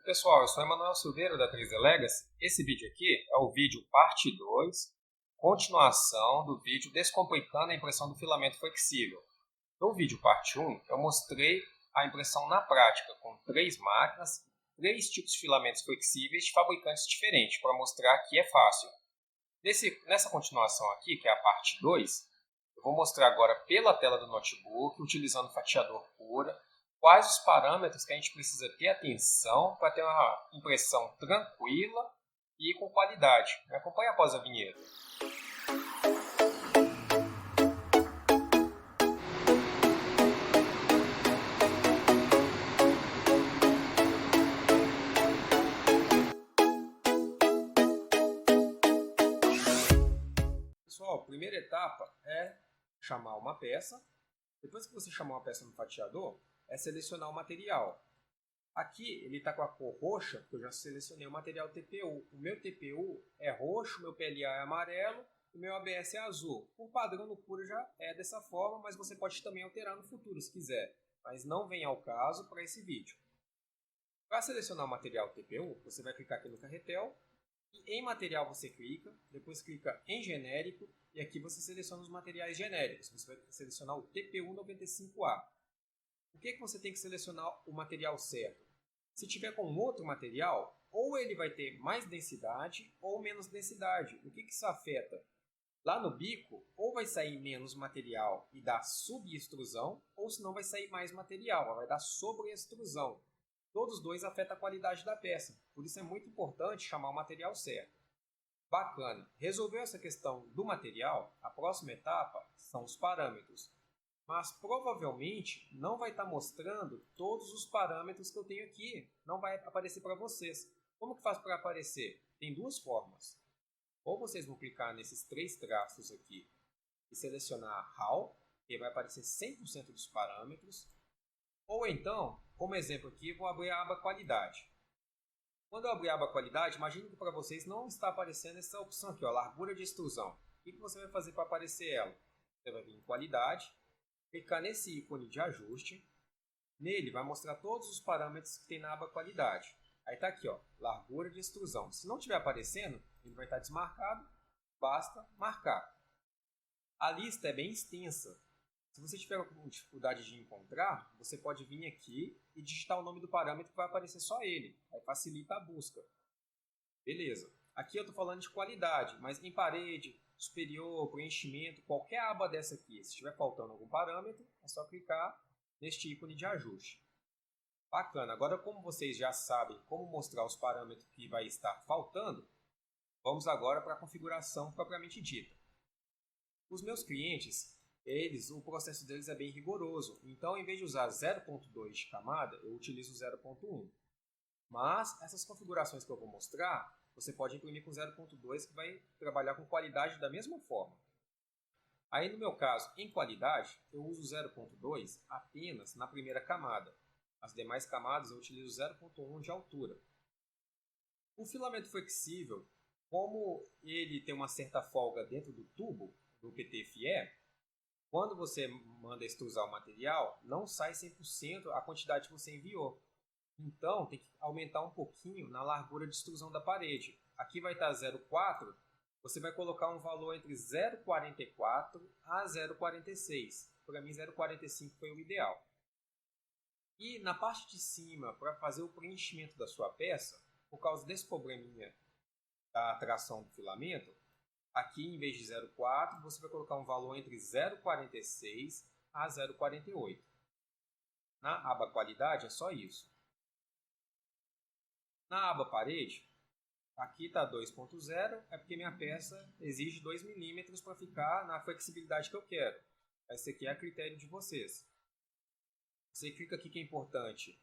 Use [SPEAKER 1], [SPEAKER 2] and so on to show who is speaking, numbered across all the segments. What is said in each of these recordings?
[SPEAKER 1] Pessoal, eu sou Emanuel Silveira da 3D Legacy. Esse vídeo aqui é o vídeo parte 2, continuação do vídeo Descomplicando a impressão do filamento flexível. No vídeo parte 1, eu mostrei a impressão na prática com 3 máquinas, 3 tipos de filamentos flexíveis de fabricantes diferentes, para mostrar que é fácil. Nessa continuação aqui, que é a parte 2, eu vou mostrar agora pela tela do notebook, utilizando fatiador Cura, quais os parâmetros que a gente precisa ter atenção para ter uma impressão tranquila e com qualidade. Me acompanhe após a vinheta. Pessoal, a primeira etapa é chamar uma peça. Depois que você chamar uma peça no fatiador, é selecionar o material. Aqui ele está com a cor roxa, porque eu já selecionei o material TPU. O meu TPU é roxo, o meu PLA é amarelo, o meu ABS é azul. Por padrão no Cura já é dessa forma, mas você pode também alterar no futuro se quiser. Mas não vem ao caso para esse vídeo. Para selecionar o material TPU, você vai clicar aqui no carretel. E em material você clica, depois clica em genérico e aqui você seleciona os materiais genéricos. Você vai selecionar o TPU 95A. Por que você tem que selecionar o material certo? Se tiver com outro material, ou ele vai ter mais densidade ou menos densidade. O que isso afeta? Lá no bico, ou vai sair menos material e dar subextrusão, ou senão vai sair mais material, vai dar sobreextrusão. Todos os dois afetam a qualidade da peça, por isso é muito importante chamar o material certo. Bacana! Resolveu essa questão do material? A próxima etapa são os parâmetros. Mas provavelmente não vai estar mostrando todos os parâmetros que eu tenho aqui. Não vai aparecer para vocês. Como que faz para aparecer? Tem duas formas. Ou vocês vão clicar nesses 3 traços aqui e selecionar RAW, que vai aparecer 100% dos parâmetros. Ou então, como exemplo aqui, vou abrir a aba Qualidade. Quando eu abrir a aba Qualidade, imagine que para vocês não está aparecendo essa opção aqui, ó, largura de extrusão. O que você vai fazer para aparecer ela? Você vai vir em Qualidade, clicar nesse ícone de ajuste. Nele vai mostrar todos os parâmetros que tem na aba Qualidade. Aí está aqui, ó, largura de extrusão. Se não estiver aparecendo, ele vai estar desmarcado, basta marcar. A lista é bem extensa. Se você tiver com dificuldade de encontrar, você pode vir aqui e digitar o nome do parâmetro que vai aparecer só ele. Aí facilita a busca. Beleza. Aqui eu estou falando de qualidade, mas em parede, superior, preenchimento, qualquer aba dessa aqui, se estiver faltando algum parâmetro, é só clicar neste ícone de ajuste. Bacana. Agora, como vocês já sabem como mostrar os parâmetros que vai estar faltando, vamos agora para a configuração propriamente dita. Os meus clientes, o processo deles é bem rigoroso. Então, em vez de usar 0.2 de camada, eu utilizo 0.1. Mas essas configurações que eu vou mostrar, você pode imprimir com 0.2 que vai trabalhar com qualidade da mesma forma. Aí no meu caso, em qualidade, eu uso 0.2 apenas na primeira camada. As demais camadas eu utilizo 0.1 de altura. O filamento flexível, como ele tem uma certa folga dentro do tubo, do PTFE, quando você manda extrusar o material, não sai 100% a quantidade que você enviou. Então, tem que aumentar um pouquinho na largura de extrusão da parede. Aqui vai estar 0,4, você vai colocar um valor entre 0,44 a 0,46. Para mim, 0,45 foi o ideal. E na parte de cima, para fazer o preenchimento da sua peça, por causa desse probleminha da tração do filamento, aqui em vez de 0,4, você vai colocar um valor entre 0,46 a 0,48. Na aba Qualidade é só isso. Na aba Parede, aqui está 2.0, é porque minha peça exige 2 milímetros para ficar na flexibilidade que eu quero. Esse aqui é a critério de vocês. Você clica aqui que é importante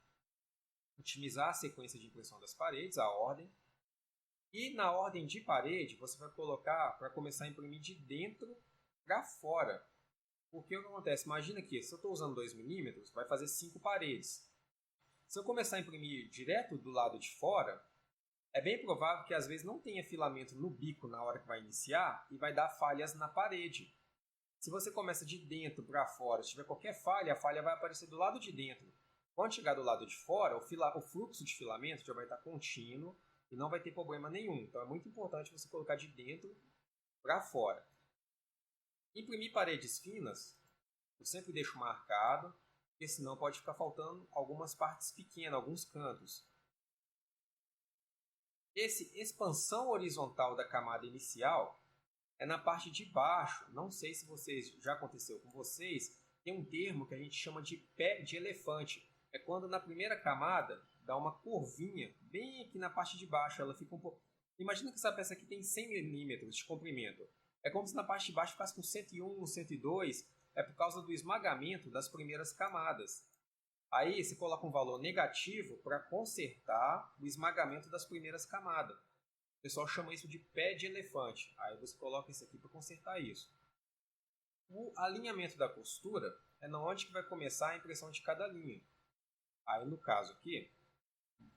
[SPEAKER 1] otimizar a sequência de impressão das paredes, a ordem. E na ordem de parede, você vai colocar para começar a imprimir de dentro para fora. Porque o que acontece? Imagina que se eu estou usando 2 milímetros, vai fazer 5 paredes. Se eu começar a imprimir direto do lado de fora, é bem provável que às vezes não tenha filamento no bico na hora que vai iniciar e vai dar falhas na parede. Se você começa de dentro para fora, se tiver qualquer falha, a falha vai aparecer do lado de dentro. Quando chegar do lado de fora, o fluxo de filamento já vai estar contínuo e não vai ter problema nenhum. Então é muito importante você colocar de dentro para fora. Imprimir paredes finas, eu sempre deixo marcado, porque senão pode ficar faltando algumas partes pequenas, alguns cantos. Esse expansão horizontal da camada inicial é na parte de baixo. Não sei se já aconteceu com vocês, tem um termo que a gente chama de pé de elefante. É quando na primeira camada dá uma curvinha bem aqui na parte de baixo. Ela fica um pouco... Imagina que essa peça aqui tem 100 milímetros de comprimento. É como se na parte de baixo ficasse com 101, 102. É por causa do esmagamento das primeiras camadas. Aí você coloca um valor negativo para consertar o esmagamento das primeiras camadas. O pessoal chama isso de pé de elefante. Aí você coloca isso aqui para consertar isso. O alinhamento da costura é na onde que vai começar a impressão de cada linha. Aí no caso aqui,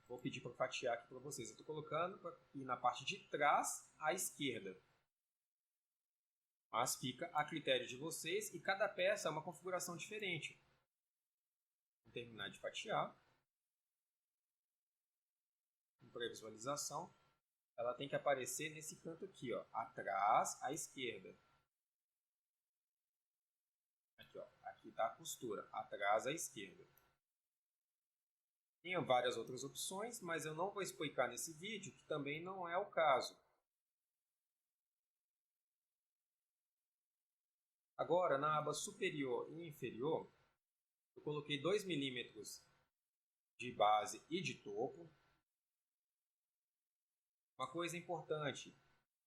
[SPEAKER 1] vou pedir para fatiar aqui para vocês. Eu estou colocando para ir na parte de trás à esquerda. Mas fica a critério de vocês e cada peça é uma configuração diferente. Vou terminar de fatiar. Para visualização, ela tem que aparecer nesse canto aqui, ó, atrás à esquerda. Aqui, ó, aqui está a costura, atrás à esquerda. Tem várias outras opções, mas eu não vou explicar nesse vídeo, que também não é o caso. Agora, na aba superior e inferior, eu coloquei 2 milímetros de base e de topo. Uma coisa importante,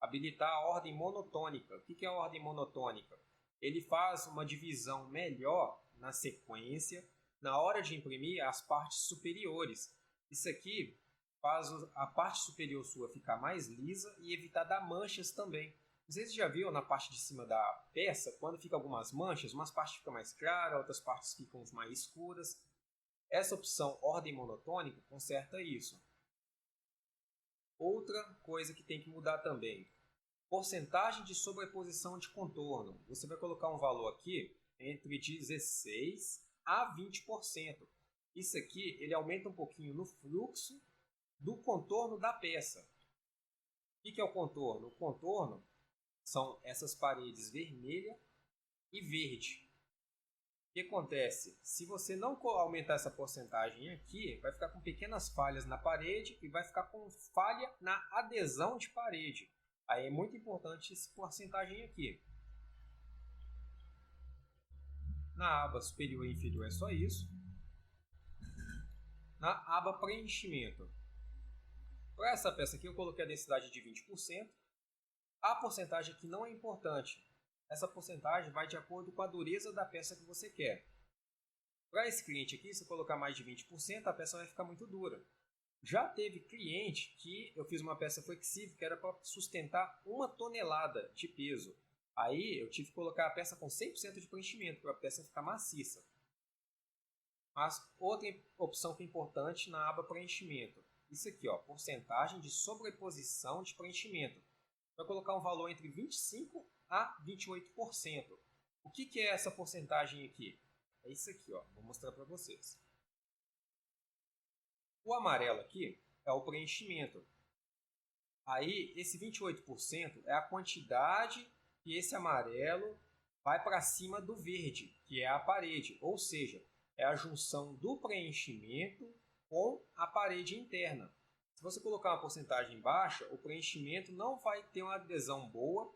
[SPEAKER 1] habilitar a ordem monotônica. O que é a ordem monotônica? Ele faz uma divisão melhor na sequência, na hora de imprimir as partes superiores. Isso aqui faz a parte superior sua ficar mais lisa e evitar dar manchas também. Vocês já viram na parte de cima da peça, quando fica algumas manchas, umas partes ficam mais claras, outras partes ficam mais escuras. Essa opção ordem monotônica conserta isso. Outra coisa que tem que mudar também, porcentagem de sobreposição de contorno. Você vai colocar um valor aqui entre 16% a 20%. Isso aqui ele aumenta um pouquinho no fluxo do contorno da peça. O que é o contorno? O contorno são essas paredes vermelha e verde. O que acontece? Se você não aumentar essa porcentagem aqui, vai ficar com pequenas falhas na parede e vai ficar com falha na adesão de parede. Aí é muito importante essa porcentagem aqui. Na aba superior e inferior é só isso. Na aba preenchimento. Para essa peça aqui eu coloquei a densidade de 20%. A porcentagem aqui não é importante. Essa porcentagem vai de acordo com a dureza da peça que você quer. Para esse cliente aqui, se eu colocar mais de 20%, a peça vai ficar muito dura. Já teve cliente que eu fiz uma peça flexível que era para sustentar 1 tonelada de peso. Aí eu tive que colocar a peça com 100% de preenchimento para a peça ficar maciça. Mas outra opção que é importante na aba preenchimento. Isso aqui, ó, porcentagem de sobreposição de preenchimento. Vai colocar um valor entre 25% a 28%. O que é essa porcentagem aqui? É isso aqui, ó. Vou mostrar para vocês. O amarelo aqui é o preenchimento. Aí, esse 28% é a quantidade que esse amarelo vai para cima do verde, que é a parede. Ou seja, é a junção do preenchimento com a parede interna. Se você colocar uma porcentagem baixa, o preenchimento não vai ter uma adesão boa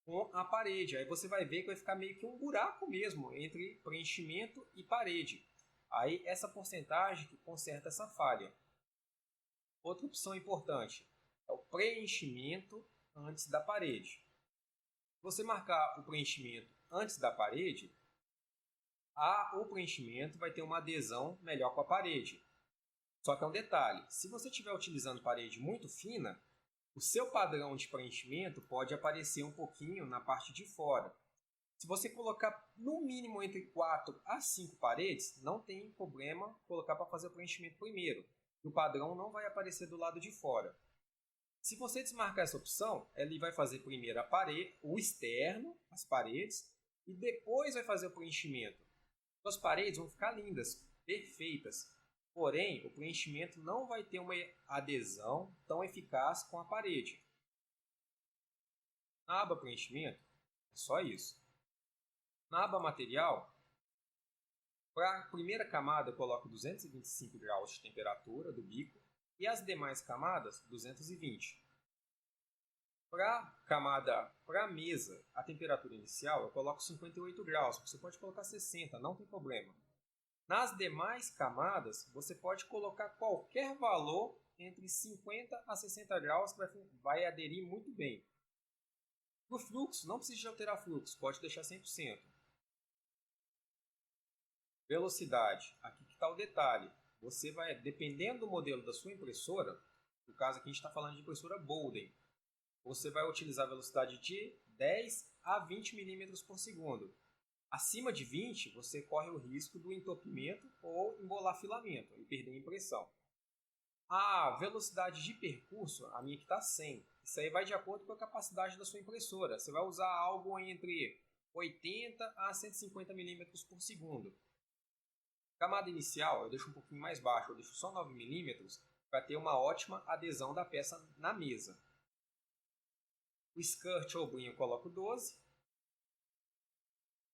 [SPEAKER 1] com a parede. Aí você vai ver que vai ficar meio que um buraco mesmo entre preenchimento e parede. Aí essa porcentagem que conserta essa falha. Outra opção importante é o preenchimento antes da parede. Se você marcar o preenchimento antes da parede, o preenchimento vai ter uma adesão melhor com a parede. Só que é um detalhe, se você estiver utilizando parede muito fina, o seu padrão de preenchimento pode aparecer um pouquinho na parte de fora. Se você colocar no mínimo entre 4 a 5 paredes, não tem problema colocar para fazer o preenchimento primeiro. O padrão não vai aparecer do lado de fora. Se você desmarcar essa opção, ele vai fazer primeiro a parede, o externo, as paredes, e depois vai fazer o preenchimento. As paredes vão ficar lindas, perfeitas. Porém, o preenchimento não vai ter uma adesão tão eficaz com a parede. Na aba preenchimento, é só isso. Na aba material, para a primeira camada eu coloco 225 graus de temperatura do bico e as demais camadas 220. Para a mesa, a temperatura inicial eu coloco 58 graus, você pode colocar 60, não tem problema. Nas demais camadas, você pode colocar qualquer valor entre 50 a 60 graus, que vai aderir muito bem. No fluxo, não precisa de alterar fluxo, pode deixar 100%. Velocidade, aqui que está o detalhe. Você vai, dependendo do modelo da sua impressora, no caso aqui a gente está falando de impressora Bowden, você vai utilizar a velocidade de 10 a 20 milímetros por segundo. Acima de 20, você corre o risco do entupimento ou embolar filamento e perder a impressão. A velocidade de percurso, a minha aqui está 100. Isso aí vai de acordo com a capacidade da sua impressora. Você vai usar algo entre 80 a 150 milímetros por segundo. Camada inicial, eu deixo um pouquinho mais baixo, eu deixo só 9 milímetros para ter uma ótima adesão da peça na mesa. O skirt ou brim eu coloco 12.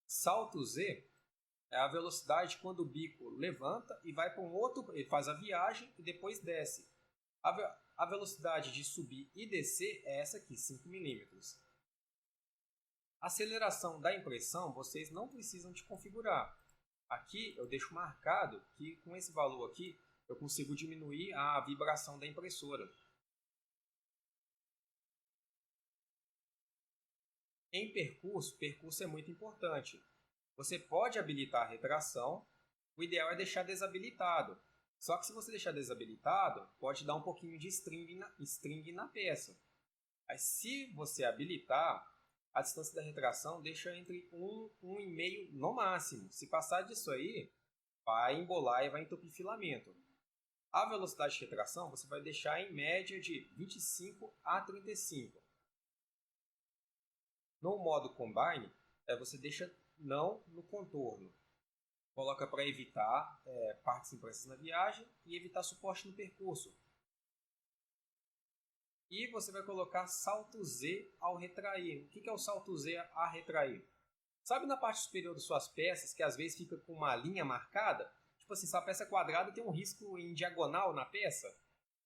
[SPEAKER 1] Salto Z é a velocidade quando o bico levanta e vai para um outro, ele faz a viagem e depois desce. A velocidade de subir e descer é essa aqui, 5 milímetros. Aceleração da impressão vocês não precisam de configurar. Aqui eu deixo marcado que com esse valor aqui eu consigo diminuir a vibração da impressora. Em percurso é muito importante. Você pode habilitar a retração, o ideal é deixar desabilitado. Só que se você deixar desabilitado, pode dar um pouquinho de string na peça. Mas se você habilitar, a distância da retração deixa entre 1 e 1,5 no máximo. Se passar disso aí, vai embolar e vai entupir filamento. A velocidade de retração você vai deixar em média de 25 a 35. No modo Combine, você deixa não no contorno. Coloca para evitar partes impressas na viagem e evitar suporte no percurso. E você vai colocar salto Z ao retrair. O que é o salto Z a retrair? Sabe na parte superior das suas peças, que às vezes fica com uma linha marcada? Tipo assim, se a peça é quadrada tem um risco em diagonal na peça?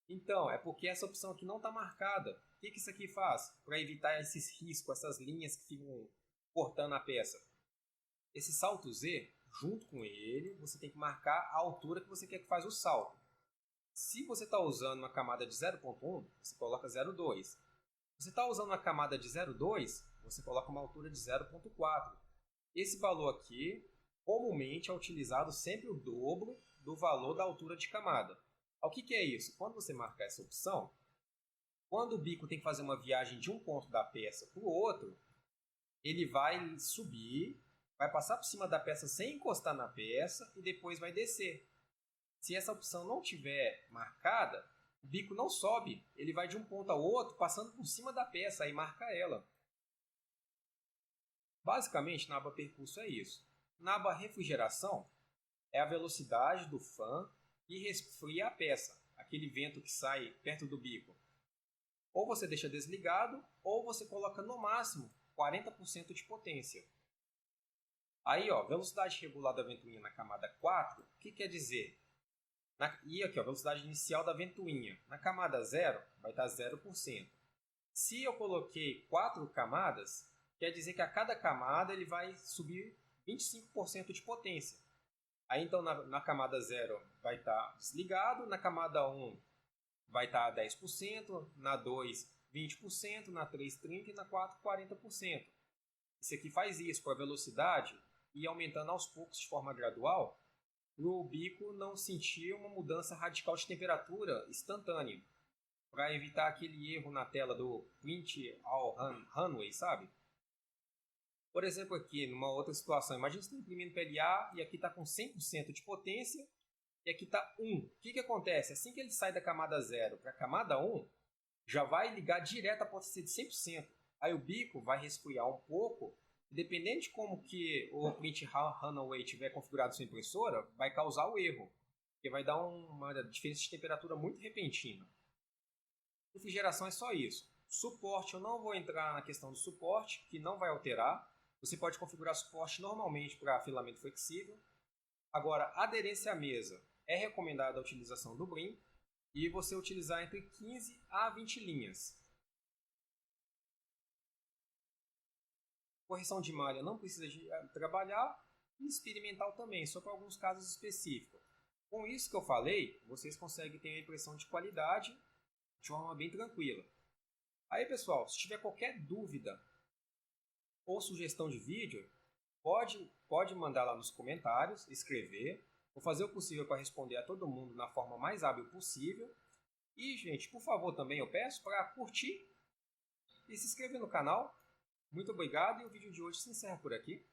[SPEAKER 1] Então, é porque essa opção aqui não está marcada. O que isso aqui faz? Para evitar esses riscos, essas linhas que ficam cortando a peça. Esse salto Z, junto com ele, você tem que marcar a altura que você quer que faz o salto. Se você está usando uma camada de 0.1, você coloca 0.2. Se você está usando uma camada de 0.2, você coloca uma altura de 0.4. Esse valor aqui, comumente, é utilizado sempre o dobro do valor da altura de camada. O que é isso? Quando você marcar essa opção, quando o bico tem que fazer uma viagem de um ponto da peça para o outro, ele vai subir, vai passar por cima da peça sem encostar na peça e depois vai descer. Se essa opção não tiver marcada, o bico não sobe, ele vai de um ponto ao outro passando por cima da peça e marca ela. Basicamente, na aba percurso é isso. Na aba refrigeração, é a velocidade do fã que resfria a peça, aquele vento que sai perto do bico. Ou você deixa desligado, ou você coloca no máximo 40% de potência. Aí, ó, velocidade regulada da ventoinha na camada 4, o que quer dizer? E aqui, ó, velocidade inicial da ventoinha. Na camada 0, vai estar 0%. Se eu coloquei 4 camadas, quer dizer que a cada camada ele vai subir 25% de potência. Aí, então, na camada 0 vai estar desligado, na camada 1 vai estar 10%, na 2, 20%, na 3, 30% e na 4, 40%. Isso aqui faz isso para a velocidade e aumentando aos poucos de forma gradual, para o bico não sentir uma mudança radical de temperatura instantânea, para evitar aquele erro na tela do print all runway, sabe? Por exemplo, aqui, numa outra situação, imagina você está imprimindo PLA e aqui está com 100% de potência e aqui está 1. O que acontece? Assim que ele sai da camada 0 para a camada 1, já vai ligar direto a potência de 100%. Aí o bico vai resfriar um pouco, e dependendo de como que o print runway tiver configurado sua impressora, vai causar o erro. porque vai dar uma diferença de temperatura muito repentina. Refrigeração é só isso. Suporte, eu não vou entrar na questão do suporte, que não vai alterar. Você pode configurar suporte normalmente para filamento flexível. Agora, aderência à mesa. É recomendada a utilização do BRIM e você utilizar entre 15 a 20 linhas. Correção de malha não precisa de trabalhar e experimental também, só para alguns casos específicos. Com isso que eu falei, vocês conseguem ter uma impressão de qualidade de forma bem tranquila. Aí, pessoal, se tiver qualquer dúvida ou sugestão de vídeo, pode mandar lá nos comentários, escrever. Vou fazer o possível para responder a todo mundo na forma mais hábil possível. E, gente, por favor, também eu peço para curtir e se inscrever no canal. Muito obrigado e o vídeo de hoje se encerra por aqui.